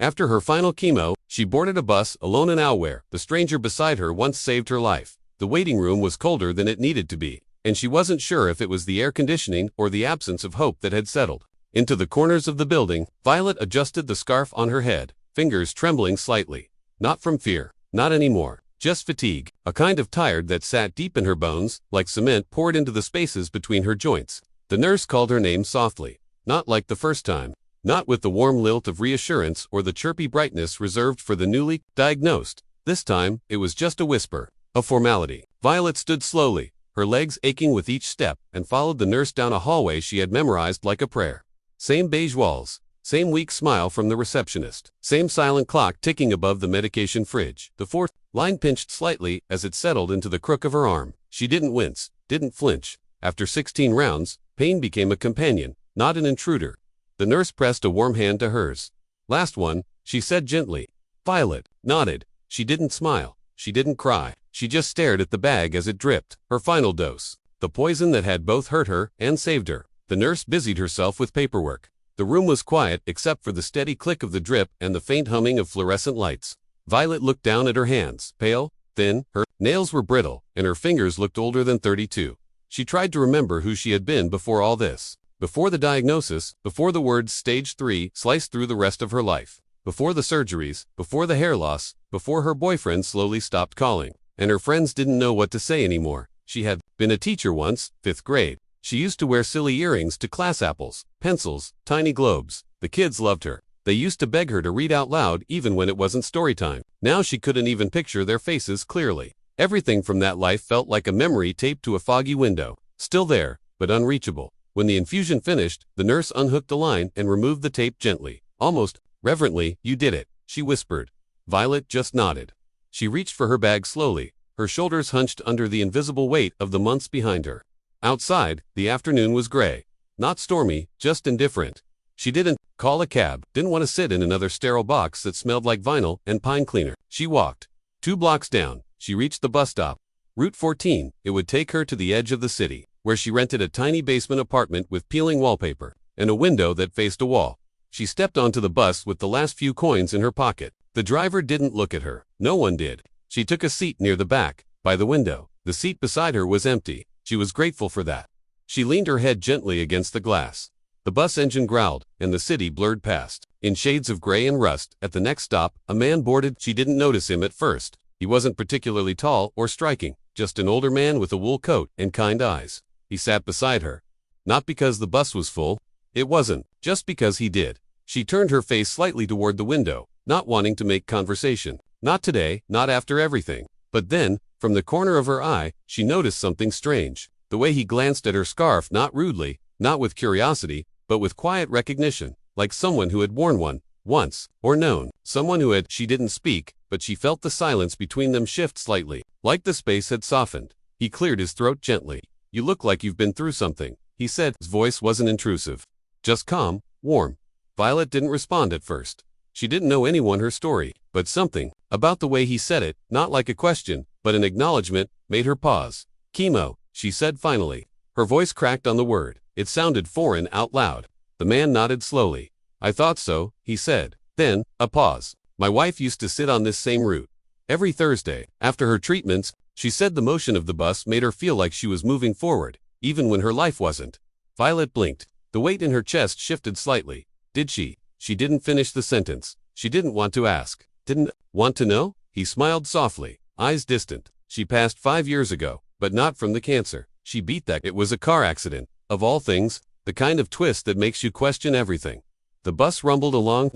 After her final chemo, she boarded a bus alone in Auware. The stranger beside her once saved her life. The waiting room was colder than it needed to be, and she wasn't sure if it was the air conditioning or the absence of hope that had settled into the corners of the building. Violet adjusted the scarf on her head, fingers trembling slightly. Not from fear, not anymore, just fatigue, a kind of tired that sat deep in her bones, like cement poured into the spaces between her joints. The nurse called her name softly, not like the first time, not with the warm lilt of reassurance or the chirpy brightness reserved for the newly diagnosed. This time, it was just a whisper, a formality. Violet stood slowly, her legs aching with each step, and followed the nurse down a hallway she had memorized like a prayer. Same beige walls, same weak smile from the receptionist, same silent clock ticking above the medication fridge. The fourth line pinched slightly as it settled into the crook of her arm. She didn't wince, didn't flinch. After 16 rounds, pain became a companion, not an intruder. The nurse pressed a warm hand to hers. "Last one," she said gently. Violet nodded. She didn't smile. She didn't cry. She just stared at the bag as it dripped. Her final dose. The poison that had both hurt her and saved her. The nurse busied herself with paperwork. The room was quiet except for the steady click of the drip and the faint humming of fluorescent lights. Violet looked down at her hands, pale, thin, her nails were brittle, and her fingers looked older than 32. She tried to remember who she had been before all this. Before the diagnosis, before the words stage 3 sliced through the rest of her life. Before the surgeries, before the hair loss, before her boyfriend slowly stopped calling, and her friends didn't know what to say anymore. She had been a teacher once, 5th grade. She used to wear silly earrings to class apples, pencils, tiny globes. The kids loved her. They used to beg her to read out loud even when it wasn't story time. Now she couldn't even picture their faces clearly. Everything from that life felt like a memory taped to a foggy window. Still there, but unreachable. When the infusion finished, the nurse unhooked the line and removed the tape gently, almost reverently. "You did it," she whispered. Violet just nodded. She reached for her bag slowly, her shoulders hunched under the invisible weight of the months behind her. Outside, the afternoon was gray. Not stormy, just indifferent. She didn't call a cab, didn't want to sit in another sterile box that smelled like vinyl and pine cleaner. She walked. 2 blocks down, she reached the bus stop. Route 14, it would take her to the edge of the city, where she rented a tiny basement apartment with peeling wallpaper and a window that faced a wall. She stepped onto the bus with the last few coins in her pocket. The driver didn't look at her. No one did. She took a seat near the back, by the window. The seat beside her was empty. She was grateful for that. She leaned her head gently against the glass. The bus engine growled, and the city blurred past. In shades of gray and rust, at the next stop, a man boarded. She didn't notice him at first. He wasn't particularly tall or striking, just an older man with a wool coat and kind eyes. He sat beside her. Not because the bus was full. It wasn't, just because he did. She turned her face slightly toward the window, not wanting to make conversation. Not today, not after everything. But then, from the corner of her eye, she noticed something strange. The way he glanced at her scarf, not rudely, not with curiosity, but with quiet recognition, like someone who had worn one, once, or known. Someone who had. She didn't speak, but she felt the silence between them shift slightly, like the space had softened. He cleared his throat gently. "You look like you've been through something," he said. His voice wasn't intrusive, just calm, warm. Violet didn't respond at first. She didn't know anyone her story, but something about the way he said it, not like a question, but an acknowledgement, made her pause. "Chemo," she said finally. Her voice cracked on the word. It sounded foreign out loud. The man nodded slowly. "I thought so," he said. Then, a pause. "My wife used to sit on this same route every Thursday. After her treatments, she said the motion of the bus made her feel like she was moving forward, even when her life wasn't." Violet blinked. The weight in her chest shifted slightly. Did she? She didn't finish the sentence. She didn't want to ask. "Didn't want to know?" He smiled softly, eyes distant. "She passed 5 years ago, but not from the cancer. She beat that. It was a car accident. Of all things, the kind of twist that makes you question everything." The bus rumbled along.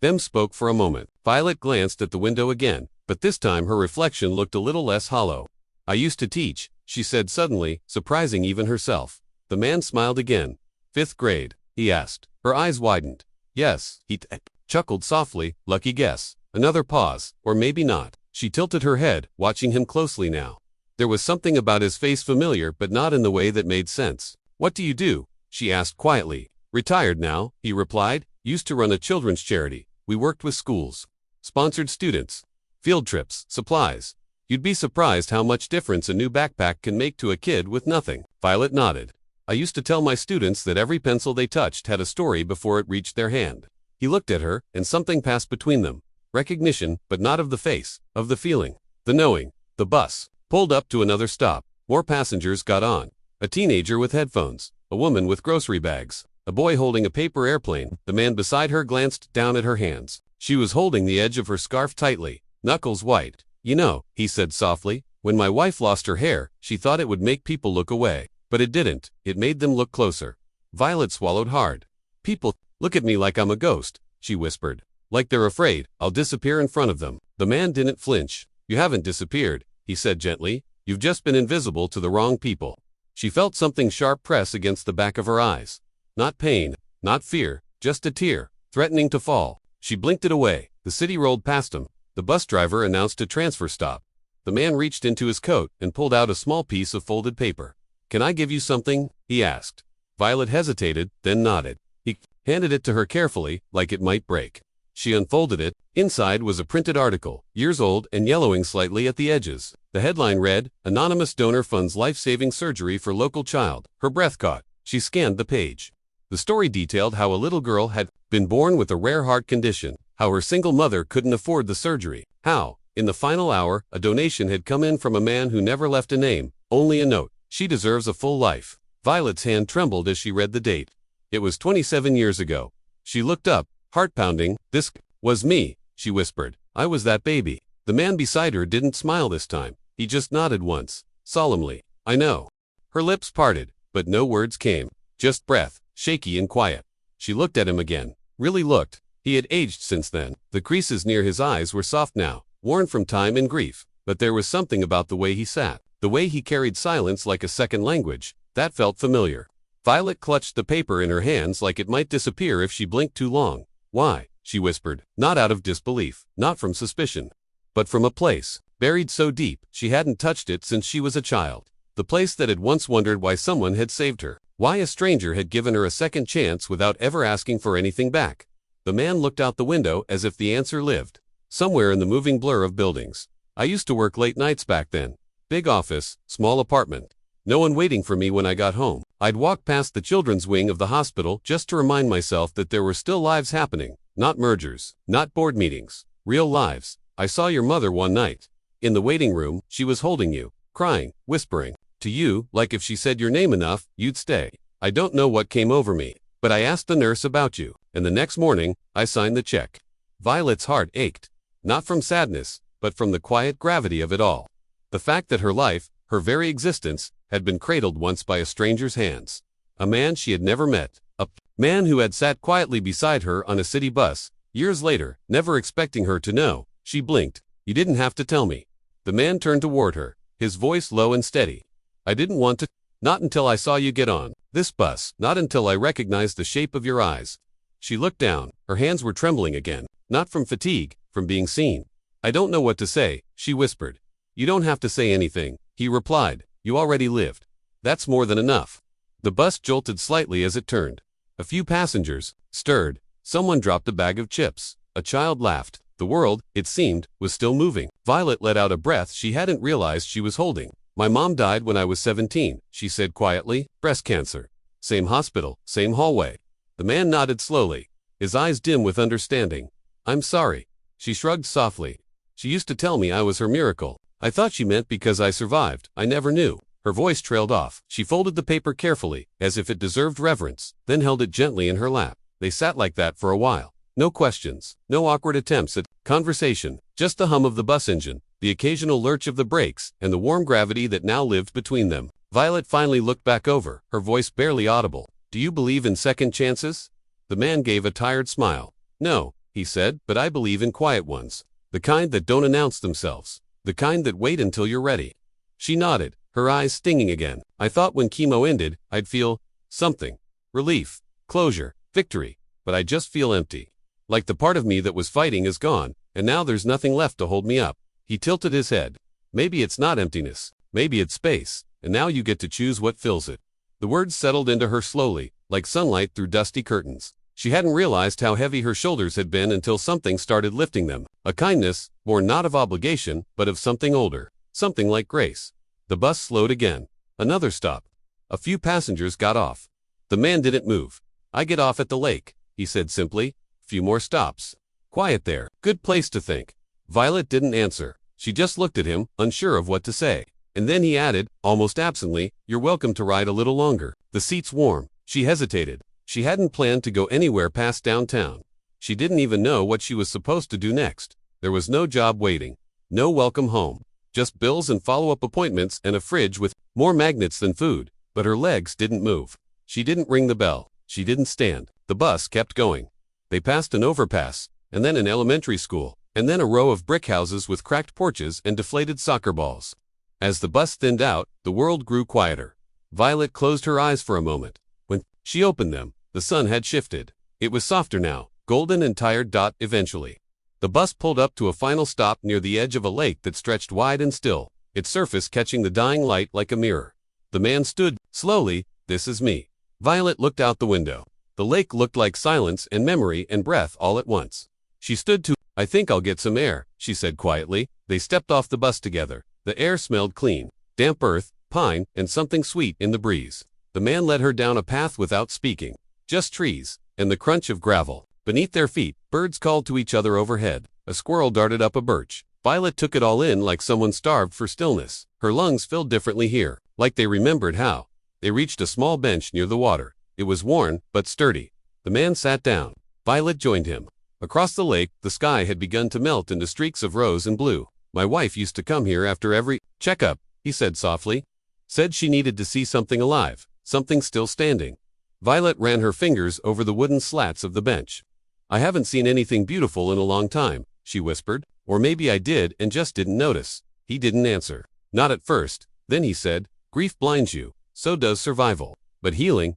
Them spoke for a moment. Violet glanced at the window again, but this time her reflection looked a little less hollow. "I used to teach," she said suddenly, surprising even herself. The man smiled again. "5th grade?" he asked. Her eyes widened. "Yes," he chuckled softly. "Lucky guess." Another pause, or maybe not. She tilted her head, watching him closely now. There was something about his face familiar, but not in the way that made sense. "What do you do?" she asked quietly. "Retired now," he replied. "Used to run a children's charity. We worked with schools. Sponsored students. Field trips, supplies. You'd be surprised how much difference a new backpack can make to a kid with nothing." Violet nodded. "I used to tell my students that every pencil they touched had a story before it reached their hand." He looked at her, and something passed between them. Recognition, but not of the face, of the feeling, the knowing. The bus pulled up to another stop. More passengers got on. A teenager with headphones, a woman with grocery bags, a boy holding a paper airplane. The man beside her glanced down at her hands. She was holding the edge of her scarf tightly, knuckles white. You know, he said softly, when my wife lost her hair, she thought it would make people look away. But it didn't. It made them look closer. Violet swallowed hard. People look at me like I'm a ghost, she whispered. Like they're afraid I'll disappear in front of them. The man didn't flinch. You haven't disappeared, he said gently. You've just been invisible to the wrong people. She felt something sharp press against the back of her eyes. Not pain, not fear, just a tear, threatening to fall. She blinked it away. The city rolled past him. The bus driver announced a transfer stop. The man reached into his coat and pulled out a small piece of folded paper. Can I give you something? He asked. Violet hesitated, then nodded. He handed it to her carefully, like it might break. She unfolded it. Inside was a printed article, years old and yellowing slightly at the edges. The headline read, Anonymous Donor Funds Life-Saving Surgery for Local Child. Her breath caught. She scanned the page. The story detailed how a little girl had been born with a rare heart condition, how her single mother couldn't afford the surgery, how, in the final hour, a donation had come in from a man who never left a name, only a note. She deserves a full life. Violet's hand trembled as she read the date. It was 27 years ago. She looked up, heart pounding. This was me, she whispered. I was that baby. The man beside her didn't smile this time. He just nodded once, solemnly. I know. Her lips parted, but no words came. Just breath, shaky and quiet. She looked at him again. Really looked. He had aged since then. The creases near his eyes were soft now, worn from time and grief. But there was something about the way he sat, the way he carried silence like a second language, that felt familiar. Violet clutched the paper in her hands like it might disappear if she blinked too long. Why? She whispered, not out of disbelief, not from suspicion, but from a place, buried so deep, she hadn't touched it since she was a child. The place that had once wondered why someone had saved her, why a stranger had given her a second chance without ever asking for anything back. The man looked out the window as if the answer lived somewhere in the moving blur of buildings. I used to work late nights back then. Big office, small apartment. No one waiting for me when I got home. I'd walk past the children's wing of the hospital just to remind myself that there were still lives happening, not mergers, not board meetings, real lives. I saw your mother one night. In the waiting room, she was holding you, crying, whispering to you, like if she said your name enough, you'd stay. I don't know what came over me, but I asked the nurse about you, and the next morning, I signed the check. Violet's heart ached, not from sadness, but from the quiet gravity of it all. The fact that her life, her very existence, had been cradled once by a stranger's hands. A man she had never met. A man who had sat quietly beside her on a city bus, years later, never expecting her to know. She blinked. You didn't have to tell me. The man turned toward her, his voice low and steady. I didn't want to. Not until I saw you get on this bus. Not until I recognized the shape of your eyes. She looked down. Her hands were trembling again. Not from fatigue, from being seen. I don't know what to say, she whispered. You don't have to say anything, he replied. You already lived. That's more than enough. The bus jolted slightly as it turned. A few passengers stirred. Someone dropped a bag of chips. A child laughed. The world, it seemed, was still moving. Violet let out a breath she hadn't realized she was holding. My mom died when I was 17, she said quietly. Breast cancer. Same hospital, same hallway. The man nodded slowly, his eyes dim with understanding. I'm sorry. She shrugged softly. She used to tell me I was her miracle. I thought she meant because I survived. I never knew. Her voice trailed off. She folded the paper carefully, as if it deserved reverence, then held it gently in her lap. They sat like that for a while. No questions, no awkward attempts at conversation, just the hum of the bus engine, the occasional lurch of the brakes, and the warm gravity that now lived between them. Violet finally looked back over, her voice barely audible. Do you believe in second chances? The man gave a tired smile. No, he said, but I believe in quiet ones. The kind that don't announce themselves. The kind that wait until you're ready. She nodded, her eyes stinging again. I thought when chemo ended, I'd feel something. Relief, closure, victory. But I just feel empty. Like the part of me that was fighting is gone, and now there's nothing left to hold me up. He tilted his head. Maybe it's not emptiness. Maybe it's space, and now you get to choose what fills it. The words settled into her slowly, like sunlight through dusty curtains. She hadn't realized how heavy her shoulders had been until something started lifting them. A kindness, born not of obligation, but of something older. Something like grace. The bus slowed again. Another stop. A few passengers got off. The man didn't move. I get off at the lake, he said simply. Few more stops. Quiet there. Good place to think. Violet didn't answer. She just looked at him, unsure of what to say. And then he added, almost absently, "You're welcome to ride a little longer. The seat's warm." She hesitated. She hadn't planned to go anywhere past downtown. She didn't even know what she was supposed to do next. There was no job waiting. No welcome home. Just bills and follow-up appointments and a fridge with more magnets than food. But her legs didn't move. She didn't ring the bell. She didn't stand. The bus kept going. They passed an overpass, and then an elementary school, and then a row of brick houses with cracked porches and deflated soccer balls. As the bus thinned out, the world grew quieter. Violet closed her eyes for a moment. When she opened them, the sun had shifted. It was softer now, golden and tired. Eventually, the bus pulled up to a final stop near the edge of a lake that stretched wide and still, its surface catching the dying light like a mirror. The man stood, slowly. "This is me." Violet looked out the window. The lake looked like silence and memory and breath all at once. She stood to, "I think I'll get some air," she said quietly. They stepped off the bus together. The air smelled clean, damp earth, pine, and something sweet in the breeze. The man led her down a path without speaking. Just trees, and the crunch of gravel. Beneath their feet, birds called to each other overhead. A squirrel darted up a birch. Violet took it all in like someone starved for stillness. Her lungs filled differently here, like they remembered how. They reached a small bench near the water. It was worn, but sturdy. The man sat down. Violet joined him. Across the lake, the sky had begun to melt into streaks of rose and blue. "My wife used to come here after every checkup," he said softly. "Said she needed to see something alive, something still standing." Violet ran her fingers over the wooden slats of the bench. "I haven't seen anything beautiful in a long time," she whispered. "Or maybe I did and just didn't notice." He didn't answer. "Not at first." Then he said, "Grief blinds you. So does survival. But healing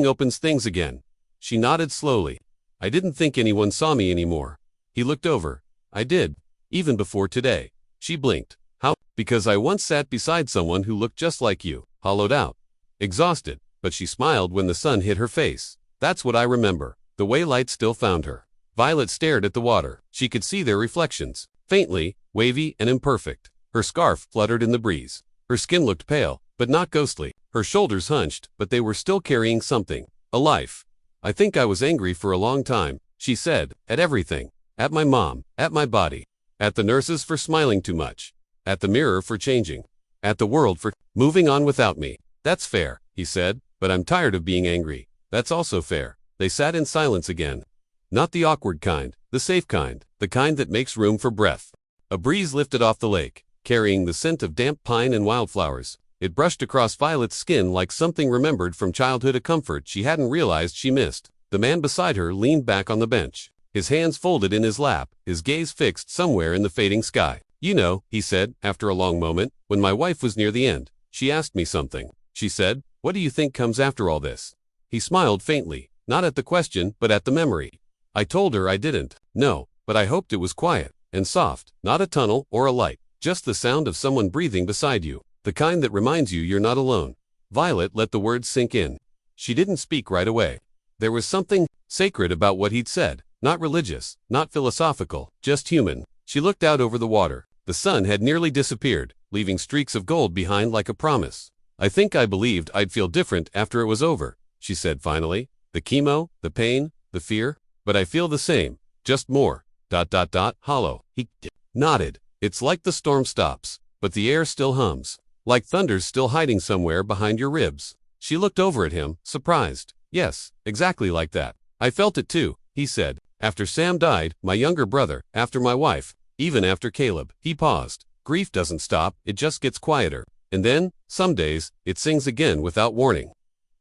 opens things again." She nodded slowly. "I didn't think anyone saw me anymore." He looked over. "I did. Even before today." She blinked. "How?" "Because I once sat beside someone who looked just like you." Hollowed out. Exhausted. But she smiled when the sun hit her face. "That's what I remember. The way light still found her." Violet stared at the water. She could see their reflections. Faintly, wavy, and imperfect. Her scarf fluttered in the breeze. Her skin looked pale, but not ghostly. Her shoulders hunched, but they were still carrying something. A life. "I think I was angry for a long time," she said. "At everything. At my mom. At my body. At the nurses for smiling too much. At the mirror for changing. At the world for moving on without me." "That's fair," he said. "But I'm tired of being angry." "That's also fair." They sat in silence again. Not the awkward kind, the safe kind, the kind that makes room for breath. A breeze lifted off the lake, carrying the scent of damp pine and wildflowers. It brushed across Violet's skin like something remembered from childhood, a comfort she hadn't realized she missed. The man beside her leaned back on the bench, his hands folded in his lap, his gaze fixed somewhere in the fading sky. "You know," he said, after a long moment, "when my wife was near the end, she asked me something. She said, 'What do you think comes after all this?'" He smiled faintly, not at the question, but at the memory. "I told her I didn't know, but I hoped it was quiet and soft, not a tunnel or a light, just the sound of someone breathing beside you, the kind that reminds you you're not alone." Violet let the words sink in. She didn't speak right away. There was something sacred about what he'd said, not religious, not philosophical, just human. She looked out over the water. The sun had nearly disappeared, leaving streaks of gold behind like a promise. "I think I believed I'd feel different after it was over," she said finally. "The chemo, the pain, the fear, but I feel the same, just more, hollow." He nodded. "It's like the storm stops, but the air still hums, like thunder's still hiding somewhere behind your ribs." She looked over at him, surprised. "Yes, exactly like that. I felt it too," he said. "After Sam died, my younger brother, after my wife, even after Caleb." He paused. "Grief doesn't stop, it just gets quieter. And then, some days, it sings again without warning."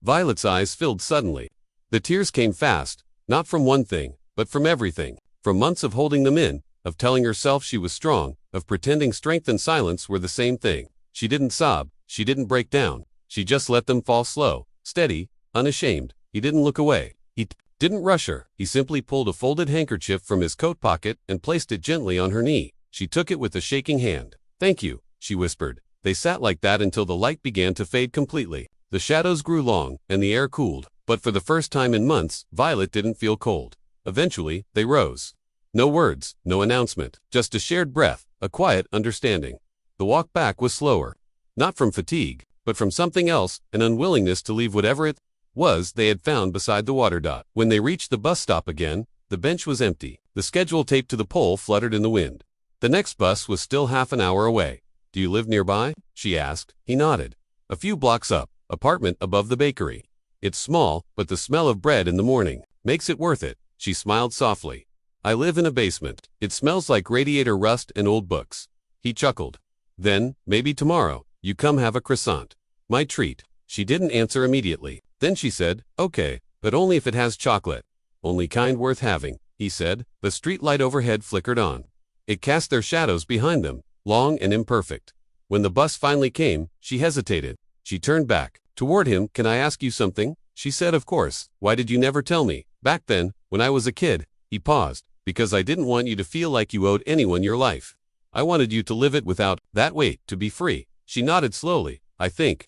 Violet's eyes filled suddenly. The tears came fast, not from one thing, but from everything. From months of holding them in, of telling herself she was strong, of pretending strength and silence were the same thing. She didn't sob, she didn't break down. She just let them fall slow, steady, unashamed. He didn't look away. He didn't rush her. He simply pulled a folded handkerchief from his coat pocket and placed it gently on her knee. She took it with a shaking hand. "Thank you," she whispered. They sat like that until the light began to fade completely. The shadows grew long, and the air cooled. But for the first time in months, Violet didn't feel cold. Eventually, they rose. No words, no announcement, just a shared breath, a quiet understanding. The walk back was slower. Not from fatigue, but from something else, an unwillingness to leave whatever it was they had found beside the water. When they reached the bus stop again, The bench was empty. The schedule taped to the pole fluttered in the wind. The next bus was still half an hour away. "Do you live nearby?" she asked. He nodded. "A few blocks up. Apartment above the bakery. It's small, but the smell of bread in the morning makes it worth it." She smiled softly. "I live in a basement. It smells like radiator rust and old books." He chuckled. "Then, maybe tomorrow, you come have a croissant. My treat." She didn't answer immediately. Then she said, "Okay, but only if it has chocolate." "Only kind worth having," he said. The street light overhead flickered on. It cast their shadows behind them, long and imperfect. When the bus finally came, she hesitated. She turned back. Toward him. "Can I ask you something?" She said, "Of course. Why did you never tell me? Back then, when I was a kid." He paused. "Because I didn't want you to feel like you owed anyone your life. I wanted you to live it without that weight, to be free." She nodded slowly. I think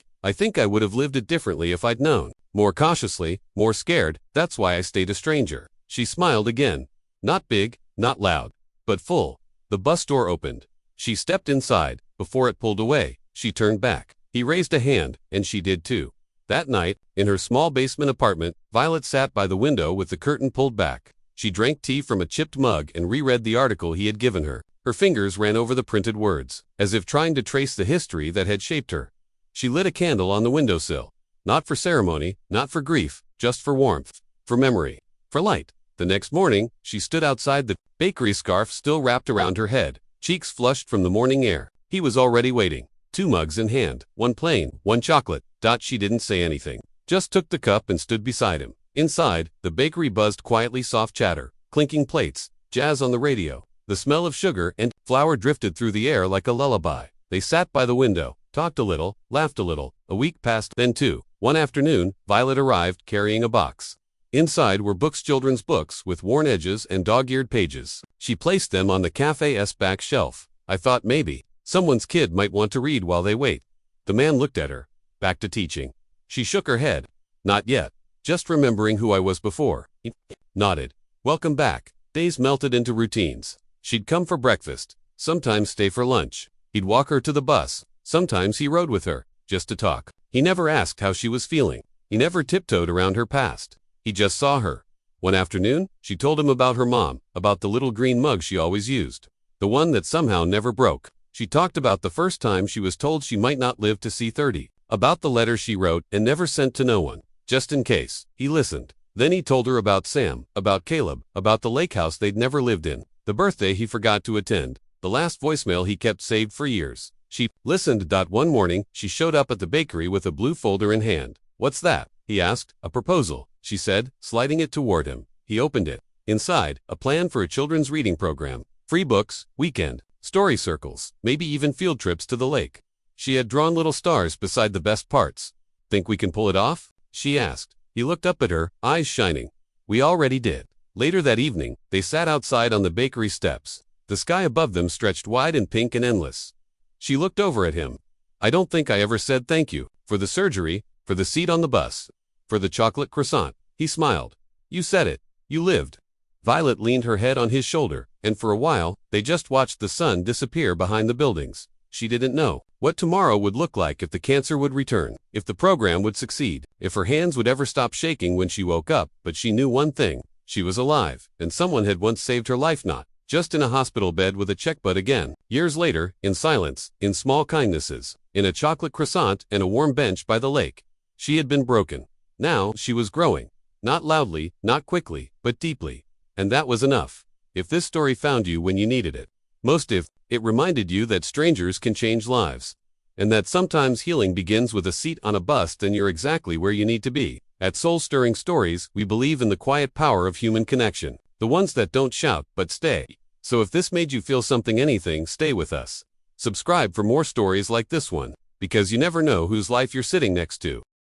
I would have lived it differently if I'd known. More cautiously, more scared. That's why I stayed a stranger." She smiled again. Not big, not loud, but full. The bus door opened. She stepped inside. Before it pulled away, she turned back. He raised a hand, and she did too. That night, in her small basement apartment, Violet sat by the window with the curtain pulled back. She drank tea from a chipped mug and reread the article he had given her. Her fingers ran over the printed words, as if trying to trace the history that had shaped her. She lit a candle on the windowsill. Not for ceremony, not for grief, just for warmth, for memory, for light. The next morning, she stood outside the bakery, scarf still wrapped around her head, cheeks flushed from the morning air. He was already waiting, 2 mugs in hand, one plain, one chocolate. She didn't say anything, just took the cup and stood beside him. Inside, the bakery buzzed quietly, soft chatter, clinking plates, jazz on the radio. The smell of sugar and flour drifted through the air like a lullaby. They sat by the window, talked a little, laughed a little. A week passed, then 2. One afternoon, Violet arrived carrying a box. Inside were books, children's books with worn edges and dog-eared pages. She placed them on the cafe's back shelf. "I thought maybe someone's kid might want to read while they wait." The man looked at her. "Back to teaching?" She shook her head. "Not yet. Just remembering who I was before." He nodded. "Welcome back." Days melted into routines. She'd come for breakfast, sometimes stay for lunch. He'd walk her to the bus. Sometimes he rode with her, just to talk. He never asked how she was feeling. He never tiptoed around her past. He just saw her. One afternoon, she told him about her mom, about the little green mug she always used, the one that somehow never broke. She talked about the first time she was told she might not live to see 30, about the letter she wrote and never sent to no one, just in case. He listened. Then he told her about Sam, about Caleb, about the lake house they'd never lived in, the birthday he forgot to attend, the last voicemail he kept saved for years. She listened. One morning, she showed up at the bakery with a blue folder in hand. "What's that?" he asked. "A proposal," she said, sliding it toward him. He opened it. Inside, a plan for a children's reading program. Free books, weekend, story circles, maybe even field trips to the lake. She had drawn little stars beside the best parts. "Think we can pull it off?" she asked. He looked up at her, eyes shining. "We already did." Later that evening, they sat outside on the bakery steps. The sky above them stretched wide and pink and endless. She looked over at him. "I don't think I ever said thank you, for the surgery, for the seat on the bus, for the chocolate croissant." He smiled. "You said it. You lived." Violet leaned her head on his shoulder, and for a while, they just watched the sun disappear behind the buildings. She didn't know what tomorrow would look like, if the cancer would return, if the program would succeed, if her hands would ever stop shaking when she woke up, but she knew one thing. She was alive, and someone had once saved her life, not just in a hospital bed with a check, but again, years later, in silence, in small kindnesses, in a chocolate croissant and a warm bench by the lake. She had been broken. Now, she was growing. Not loudly, not quickly, but deeply. And that was enough. If this story found you when you needed it, most if it reminded you that strangers can change lives, and that sometimes healing begins with a seat on a bus, then you're exactly where you need to be. At Soul Stirring Stories, we believe in the quiet power of human connection, the ones that don't shout but stay. So if this made you feel something, anything, stay with us. Subscribe for more stories like this one, because you never know whose life you're sitting next to.